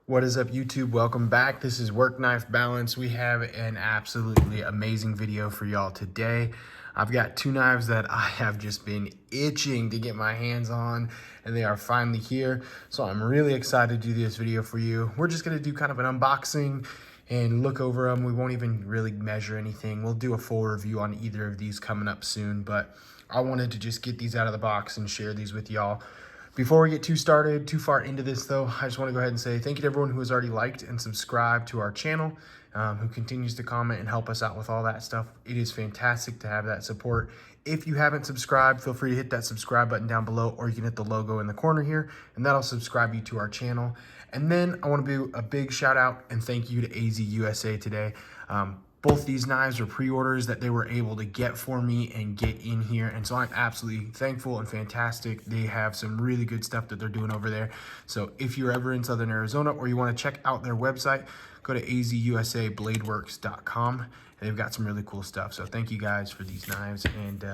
What is up, YouTube? Welcome back. This is Work Knife Balance. We have an absolutely amazing video for y'all today. I've got two knives that I have just been itching to get my hands on, and they are finally here. So I'm really excited to do this video for you. We're just gonna do kind of an unboxing and look over them. We won't even really measure anything. We'll do a full review on either of these coming up soon, but I wanted to just get these out of the box and share these with y'all. Before we get too far into this though, I just want to go ahead and say thank you to everyone who has already liked and subscribed to our channel, who continues to comment and help us out with all that stuff. It is fantastic to have that support. If you haven't subscribed, feel free to hit that subscribe button down below, or you can hit the logo in the corner here, and that'll subscribe you to our channel. And then I want to do a big shout out and thank you to AZ USA today. Both these knives are pre-orders that they were able to get for me and get in here. And so I'm absolutely thankful and fantastic. They have some really good stuff that they're doing over there. So if you're ever in Southern Arizona or you want to check out their website, go to azusabladeworks.com. They've got some really cool stuff. So thank you guys for these knives and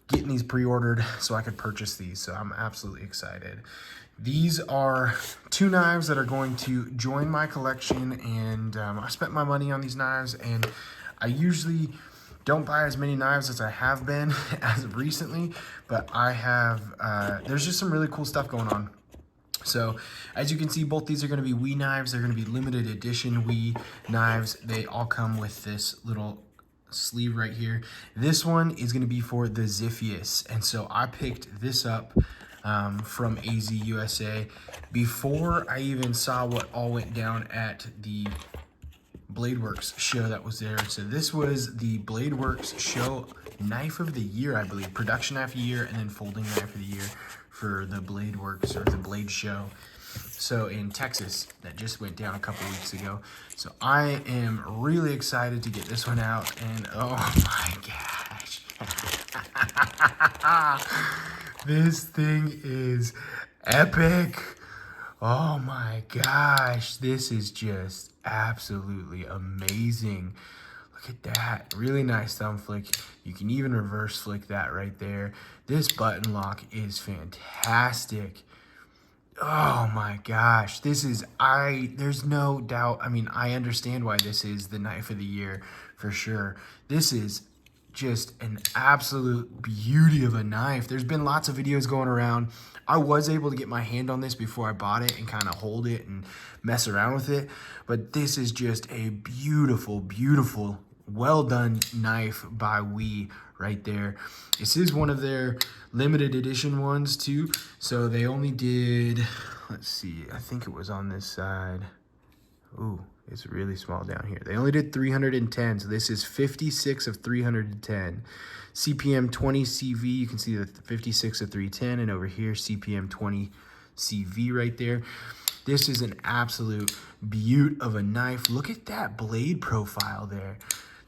getting these pre-ordered so I could purchase these. So I'm absolutely excited. These are two knives that are going to join my collection, and I spent my money on these knives, and I usually don't buy as many knives as I have been as of recently, but I have, there's just some really cool stuff going on. So as you can see, both these are going to be WE knives. They're going to be limited edition WE knives. They all come with this little sleeve right here. This one is going to be for the Ziffius, and so I picked this up from AZ USA before I even saw what all went down at the Bladeworks show that was there. So this was the Bladeworks show knife of the year, I believe, production knife of the year, and then folding knife of the year for the Bladeworks or the Blade show. So in Texas, that just went down a couple weeks ago. So I am really excited to get this one out, and oh my gosh. This thing is epic. Oh my gosh, this is just absolutely amazing. Look at that, really nice thumb flick. You can even reverse flick that right there. This button lock is fantastic. Oh my gosh, this is, there's no doubt. I mean, I understand why this is the knife of the year for sure. This is just an absolute beauty of a knife. There's been lots of videos going around. I was able to get my hand on this before I bought it and kind of hold it and mess around with it, but this is just a beautiful, beautiful, well done knife by WE right there. This is one of their limited edition ones too, so they only did, let's see, I think it was on this side. Ooh, it's really small down here. They only did 310, so this is 56 of 310. CPM 20 CV, you can see the 56 of 310, and over here, CPM 20 CV right there. This is an absolute beaut of a knife. Look at that blade profile there.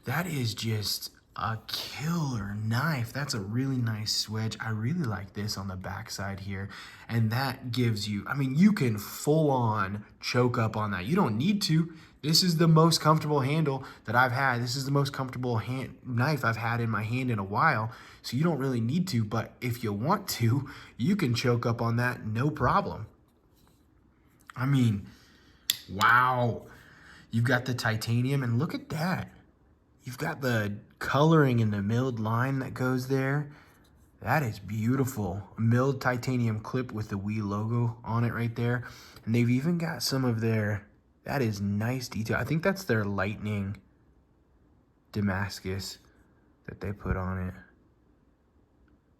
That is just a killer knife. That's a really nice swedge. I really like this on the backside here. And that gives you, I mean, you can full on choke up on that. You don't need to. This is the most comfortable handle that I've had. This is the most comfortable knife I've had in my hand in a while. So you don't really need to, but if you want to, you can choke up on that, no problem. I mean, wow. You've got the titanium, and look at that. You've got the coloring in the milled line that goes there. That is beautiful. A milled titanium clip with the WE logo on it right there. And they've even got some of their, that is nice detail. I think that's their lightning Damascus that they put on it.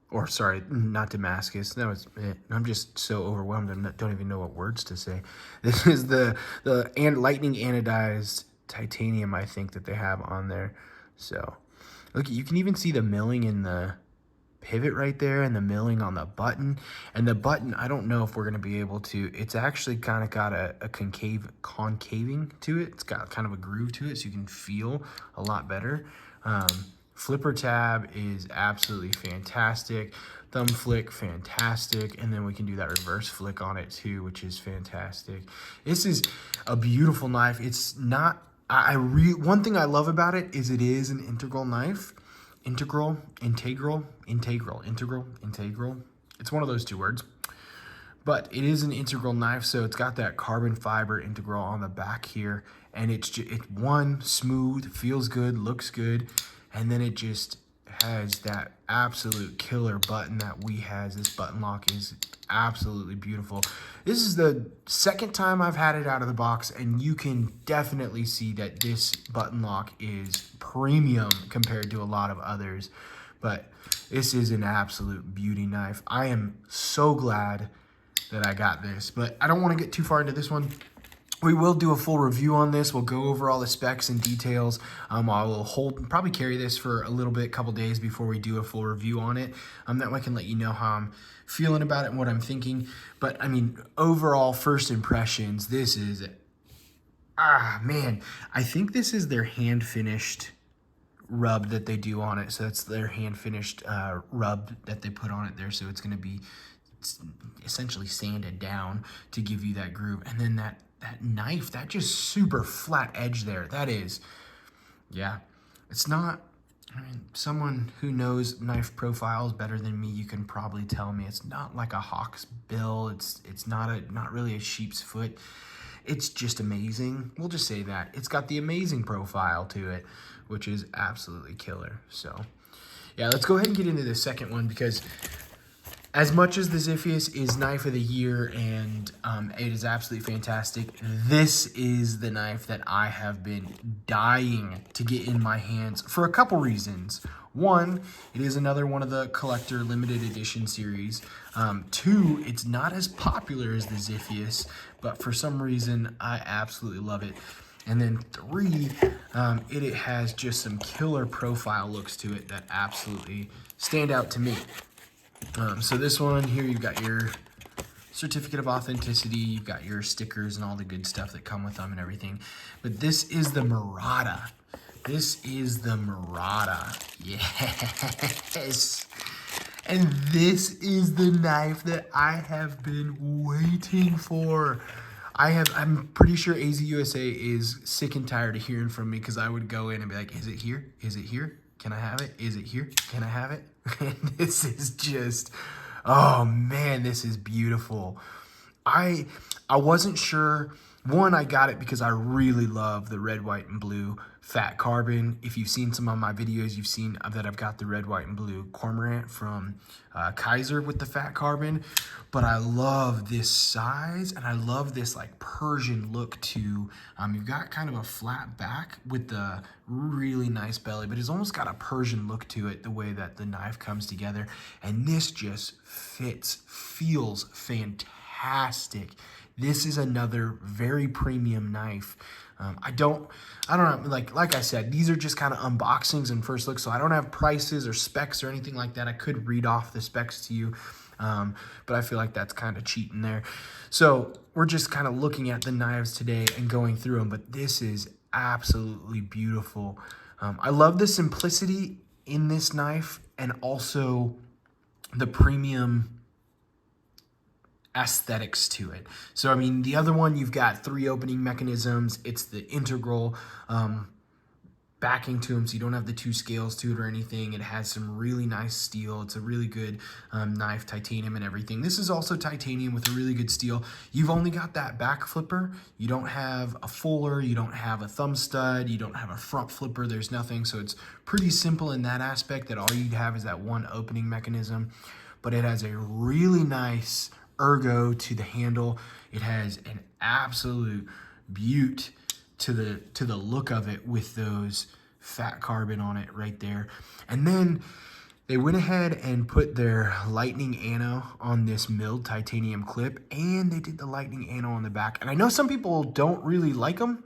Or sorry, not Damascus. That was it. I'm just so overwhelmed. I don't even know what words to say. This is the lightning anodized titanium, I think, that they have on there. So look, you can even see the milling in the pivot right there, and the milling on the button. And the button, I don't know if we're going to be able to, it's actually kind of got a concaving to it. It's got kind of a groove to it, so you can feel a lot better. Flipper tab is absolutely fantastic. Thumb flick, fantastic. And then we can do that reverse flick on it too, which is fantastic. This is a beautiful knife. It's not, one thing I love about it is it is an integral knife. Integral. It's one of those two words. but it is an integral knife, so it's got that carbon fiber integral on the back here, and it's one, smooth, feels good, looks good, and then it just has that absolute killer button that WE has. This button lock is absolutely beautiful. This is the second time I've had it out of the box, and you can definitely see that this button lock is premium compared to a lot of others. But this is an absolute beauty knife. I am so glad that I got this, but I don't want to get too far into this one. We will do a full review on this. We'll go over all the specs and details. I will probably carry this for a little bit, couple days before we do a full review on it. That way I can let you know how I'm feeling about it and what I'm thinking. But I mean, overall first impressions, this is, man, I think this is their hand finished rub that they do on it. So that's their hand finished rub that they put on it there. So it's going to be essentially sanded down to give you that groove. And then that knife, that just super flat edge there, that is, yeah, it's not, I mean, someone who knows knife profiles better than me, you can probably tell me it's not like a hawk's bill, it's not really a sheep's foot. It's just amazing. We'll just say that. It's got the amazing profile to it, which is absolutely killer. So yeah, let's go ahead and get into the second one, because as much as the Ziffius is knife of the year and it is absolutely fantastic, this is the knife that I have been dying to get in my hands for a couple reasons. One, it is another one of the collector limited edition series. Two, it's not as popular as the Ziffius, but for some reason I absolutely love it. And then three, it has just some killer profile looks to it that absolutely stand out to me. So this one here, you've got your certificate of authenticity, you've got your stickers and all the good stuff that come with them and everything. But this is the Mirada. This is the Mirada. Yes. And this is the knife that I have been waiting for. I'm pretty sure AZ USA is sick and tired of hearing from me, because I would go in and be like, is it here? Is it here? Can I have it? Is it here? Can I have it? And this is just, oh man, this is beautiful. I wasn't sure. One, I got it because I really love the red, white, and blue fat carbon. If you've seen some of my videos, you've seen that I've got the red, white, and blue cormorant from Kaiser with the fat carbon. But I love this size, and I love this like Persian look too. You've got kind of a flat back with the really nice belly, but it's almost got a Persian look to it, the way that the knife comes together. And this just feels fantastic. This is another very premium knife. I don't know, like I said, these are just kind of unboxings and first looks, so I don't have prices or specs or anything like that. I could read off the specs to you, but I feel like that's kind of cheating there. So we're just kind of looking at the knives today and going through them, but this is absolutely beautiful. I love the simplicity in this knife, and also the premium aesthetics to it. So I mean, the other one, you've got 3 opening mechanisms. It's the integral backing to them, so you don't have the 2 scales to it or anything. It has some really nice steel. It's a really good knife, titanium and everything. This is also titanium with a really good steel. You've only got that back flipper. You don't have a fuller, you don't have a thumb stud, you don't have a front flipper. There's nothing, so it's pretty simple in that aspect, that all you'd have is that 1 opening mechanism. But it has a really nice ergo to the handle. It has an absolute beaut to the look of it, with those fat carbon on it right there. And then they went ahead and put their lightning ano on this milled titanium clip, and they did the lightning ano on the back. And I know some people don't really like them,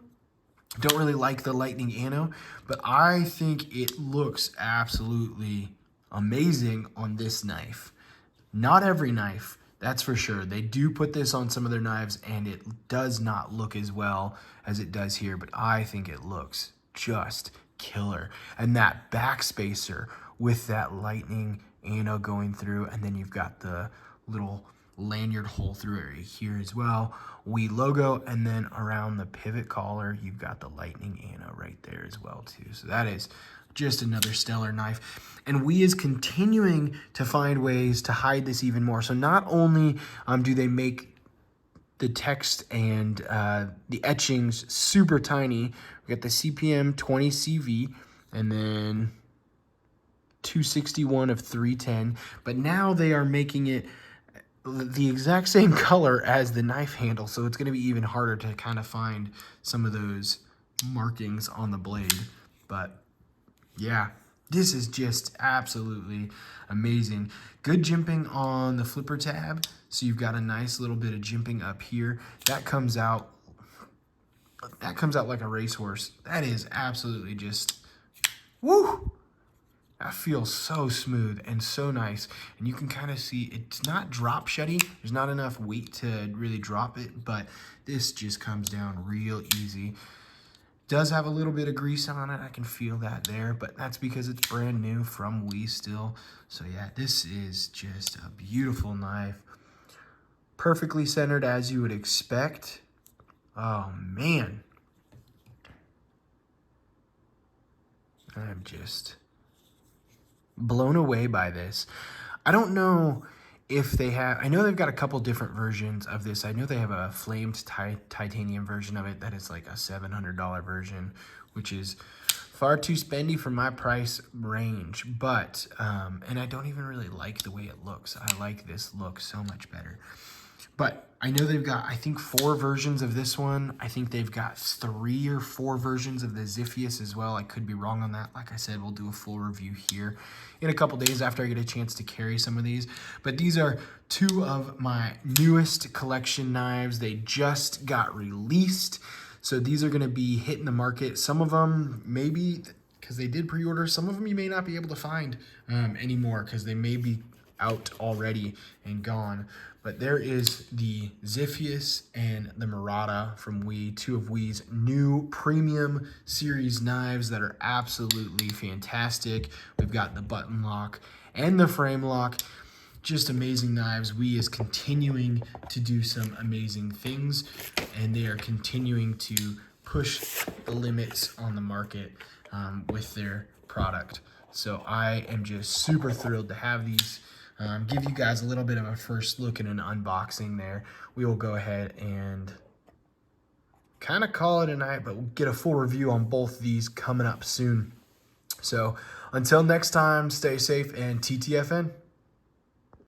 don't really like the lightning ano, but I think it looks absolutely amazing on this knife. Not every knife, that's for sure. They do put this on some of their knives, and it does not look as well as it does here, but I think it looks just killer. And that back spacer with that lightning ano going through, and then you've got the little lanyard hole through it right here as well. WE logo, and then around the pivot collar, you've got the lightning ano right there as well too. So that is Just another stellar knife. And WE is continuing to find ways to hide this even more. So not only do they make the text and the etchings super tiny, we got the CPM 20 CV and then 261 of 310, but now they are making it the exact same color as the knife handle, so it's going to be even harder to kind of find some of those markings on the blade. But yeah, this is just absolutely amazing. Good jimping on the flipper tab, so you've got a nice little bit of jimping up here. That comes out like a racehorse. That is absolutely just woo. That feels so smooth and so nice. And you can kind of see it's not drop shutty. There's not enough weight to really drop it, but this just comes down real easy. Does have a little bit of grease on it. I can feel that there, but that's because it's brand new from WE still. So yeah, this is just a beautiful knife. Perfectly centered as you would expect. Oh man. I'm just blown away by this. I don't know if they have, I know they've got a couple different versions of this. I know they have a flamed titanium version of it that is like a $700 version, which is far too spendy for my price range. But, and I don't even really like the way it looks. I like this look so much better. But I know they've got, I think, 4 versions of this one. I think they've got 3 or 4 versions of the Ziffius as well. I could be wrong on that. Like I said, we'll do a full review here in a couple days after I get a chance to carry some of these. But these are 2 of my newest collection knives. They just got released. So these are going to be hitting the market. Some of them maybe, because they did pre-order, some of them you may not be able to find anymore because they may be out already and gone. But there is the Ziffius and the Mirada from WE, 2 of WE's new premium series knives that are absolutely fantastic. We've got the button lock and the frame lock. Just amazing knives. WE is continuing to do some amazing things, and they are continuing to push the limits on the market with their product. So I am just super thrilled to have these. Give you guys a little bit of a first look and an unboxing there. We will go ahead and kind of call it a night, but we'll get a full review on both these coming up soon. So until next time, stay safe and TTFN.